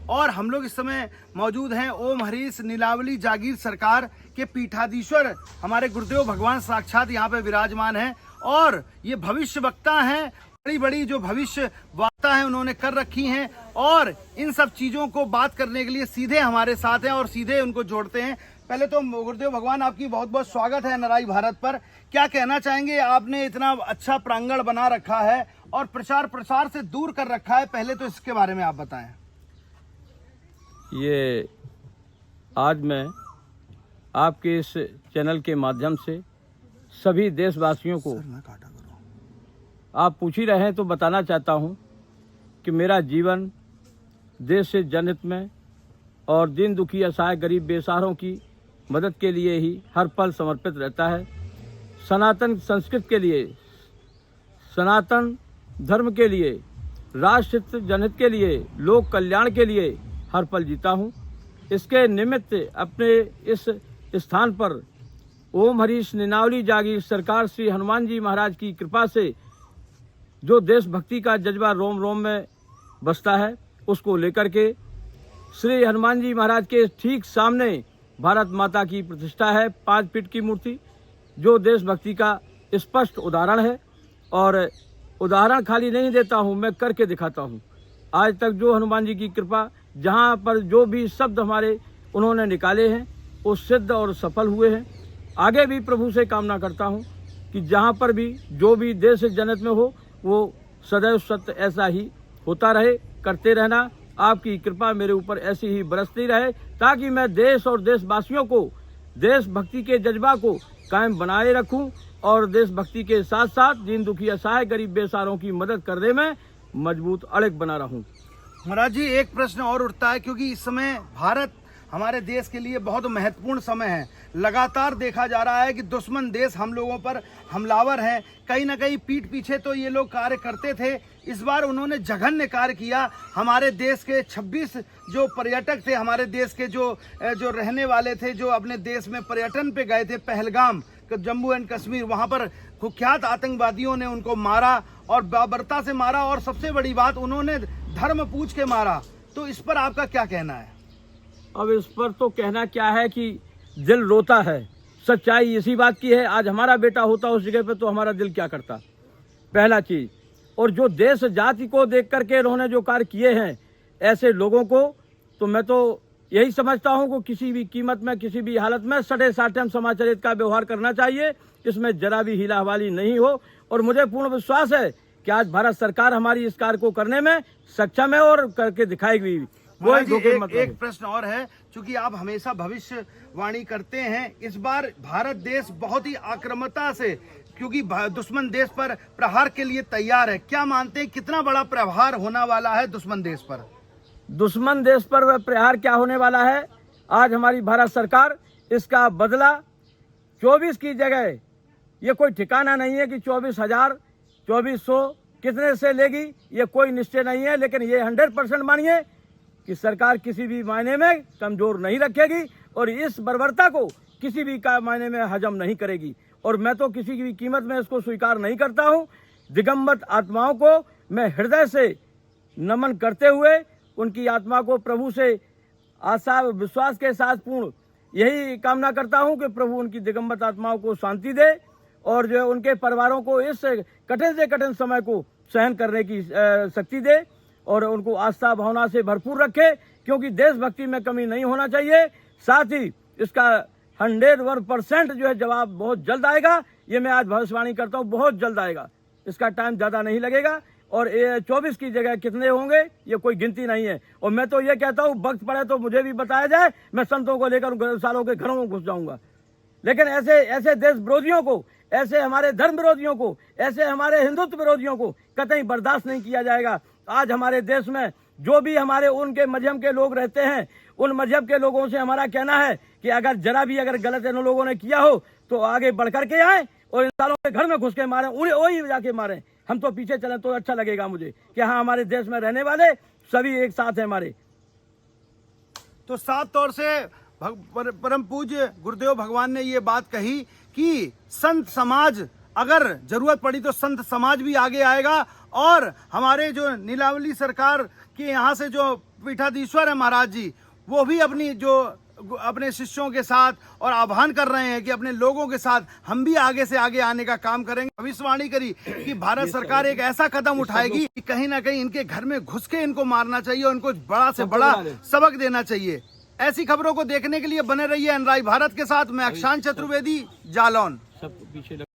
और हम लोग इस समय मौजूद हैं ओम हरीश नीलावली जागीर सरकार के पीठाधीश्वर हमारे गुरुदेव भगवान साक्षात यहाँ पे विराजमान हैं और ये भविष्य वक्ता हैं। बड़ी बड़ी जो भविष्य वार्ता है उन्होंने कर रखी हैं और इन सब चीज़ों को बात करने के लिए सीधे हमारे साथ हैं और सीधे उनको जोड़ते हैं। पहले तो गुरुदेव भगवान आपकी बहुत बहुत स्वागत है NRI भारत पर। क्या कहना चाहेंगे, आपने इतना अच्छा प्रांगण बना रखा है और प्रचार प्रसार से दूर कर रखा है, पहले तो इसके बारे में आप बताएं। ये आज मैं आपके इस चैनल के माध्यम से सभी देशवासियों को आप पूछ ही रहे हैं तो बताना चाहता हूँ कि मेरा जीवन देश से जनहित में और दीन दुखी असहाय गरीब बेसहारों की मदद के लिए ही हर पल समर्पित रहता है। सनातन संस्कृति के लिए, सनातन धर्म के लिए, राष्ट्र जनहित के लिए, लोक कल्याण के लिए हर पल जीता हूँ। इसके निमित्त अपने इस स्थान पर ओम हरीश नीलावली जागीर सरकार श्री हनुमान जी महाराज की कृपा से जो देशभक्ति का जज्बा रोम रोम में बसता है, उसको लेकर के श्री हनुमान जी महाराज के ठीक सामने भारत माता की प्रतिष्ठा है, 5 फीट की मूर्ति, जो देशभक्ति का स्पष्ट उदाहरण है। और उदाहरण खाली नहीं देता हूँ, मैं करके दिखाता हूँ। आज तक जो हनुमान जी की कृपा, जहाँ पर जो भी शब्द हमारे उन्होंने निकाले हैं वो सिद्ध और सफल हुए हैं। आगे भी प्रभु से कामना करता हूँ कि जहाँ पर भी जो भी देश जनहित में हो वो सदैव सत्य ऐसा ही होता रहे, करते रहना। आपकी कृपा मेरे ऊपर ऐसी ही बरसती रहे ताकि मैं देश और देशवासियों को देशभक्ति के जज्बा को कायम बनाए रखूं और देशभक्ति के साथ साथ दीन दुखी असहाय गरीब बेसहारों की मदद करने में मजबूत अड़िग बना रहूं। महाराज जी, एक प्रश्न और उठता है क्योंकि इस समय भारत हमारे देश के लिए बहुत महत्वपूर्ण समय है। लगातार देखा जा रहा है कि दुश्मन देश हम लोगों पर हमलावर हैं। कहीं ना कहीं पीठ पीछे तो ये लोग कार्य करते थे, इस बार उन्होंने जघन्य कार्य किया। हमारे देश के 26 जो पर्यटक थे, हमारे देश के जो रहने वाले थे, जो अपने देश में पर्यटन पे गए थे, पहलगाम जम्मू एंड कश्मीर, वहाँ पर कुख्यात आतंकवादियों ने उनको मारा और बर्बरता से मारा और सबसे बड़ी बात उन्होंने धर्म पूछ के मारा। तो इस पर आपका क्या कहना है? अब इस पर तो कहना क्या है कि दिल रोता है। सच्चाई इसी बात की है। आज हमारा बेटा होता उस जगह पे तो हमारा दिल क्या करता, पहला चीज। और जो देश जाति को देख करके इन्होंने जो कार्य किए हैं ऐसे लोगों को, तो मैं तो यही समझता हूं कि किसी भी कीमत में, किसी भी हालत में सटे साठम समाचरित का व्यवहार करना चाहिए। इसमें जरा भी हिला हवाली नहीं हो। और मुझे पूर्ण विश्वास है कि आज भारत सरकार हमारी इस कार्य को करने में सक्षम है और करके दिखाएगी। एक प्रश्न और है, क्योंकि आप हमेशा भविष्यवाणी करते हैं, इस बार भारत देश बहुत ही आक्रामकता से, क्योंकि दुश्मन देश पर प्रहार के लिए तैयार है। क्या मानते हैं कितना बड़ा प्रहार होने वाला है दुश्मन देश पर? दुश्मन देश पर प्रहार क्या होने वाला है, आज हमारी भारत सरकार इसका बदला 24 की जगह, ये कोई ठिकाना नहीं है कि 24,000 2400 कितने से लेगी, ये कोई निश्चय नहीं है। लेकिन ये 100% मानिए कि सरकार किसी भी मायने में कमजोर नहीं रखेगी और इस बर्बरता को किसी भी मायने में हजम नहीं करेगी। और मैं तो किसी भी कीमत में इसको स्वीकार नहीं करता हूं। दिगंबत आत्माओं को मैं हृदय से नमन करते हुए उनकी आत्मा को प्रभु से आशा विश्वास के साथ पूर्ण यही कामना करता हूं कि प्रभु उनकी दिगंबत आत्माओं को शांति दे और जो उनके परिवारों को इस कठिन से कठिन समय को सहन करने की शक्ति दे और उनको आस्था भावना से भरपूर रखे, क्योंकि देशभक्ति में कमी नहीं होना चाहिए। साथ ही इसका 101% जो है जवाब बहुत जल्द आएगा। ये मैं आज भविष्यवाणी करता हूँ, बहुत जल्द आएगा। इसका टाइम ज़्यादा नहीं लगेगा। और 24 की जगह कितने होंगे ये कोई गिनती नहीं है। और मैं तो ये कहता हूँ वक्त पड़े तो मुझे भी बताया जाए, मैं संतों को लेकर सालों के घरों में घुस जाऊंगा। लेकिन ऐसे देश विरोधियों को, ऐसे हमारे धर्म विरोधियों को, ऐसे हमारे हिंदुत्व विरोधियों को कतई बर्दाश्त नहीं किया जाएगा। आज हमारे देश में जो भी हमारे उनके मजहब के लोग रहते हैं, उन मजहब के लोगों से हमारा कहना है कि अगर जरा भी अगर गलत इन लोगों ने किया हो तो आगे बढ़ करके आए और इन सालों के घर में घुस के मारे, उन्हें वही जाके मारे। हम तो पीछे चले तो अच्छा लगेगा मुझे कि हाँ, हमारे देश में रहने वाले सभी एक साथ हैं हमारे। तो साफ तौर से परम पूज्य गुरुदेव भगवान ने ये बात कही कि संत समाज अगर जरूरत पड़ी तो संत समाज भी आगे आएगा और हमारे जो नीलावली सरकार के यहाँ से जो पीठाधीश्वर है महाराज जी, वो भी अपने शिष्यों के साथ और आह्वान कर रहे हैं कि अपने लोगों के साथ हम भी आगे से आगे आने का काम करेंगे। भविष्यवाणी करी कि भारत सरकार एक ऐसा कदम उठाएगी कि कहीं ना कहीं इनके घर में घुस के इनको मारना चाहिए और इनको बड़ा से बड़ा सबक देना चाहिए। ऐसी खबरों को देखने के लिए बने रहिए एनआरआई भारत के साथ। मैं अक्षांश चतुर्वेदी, जालौन।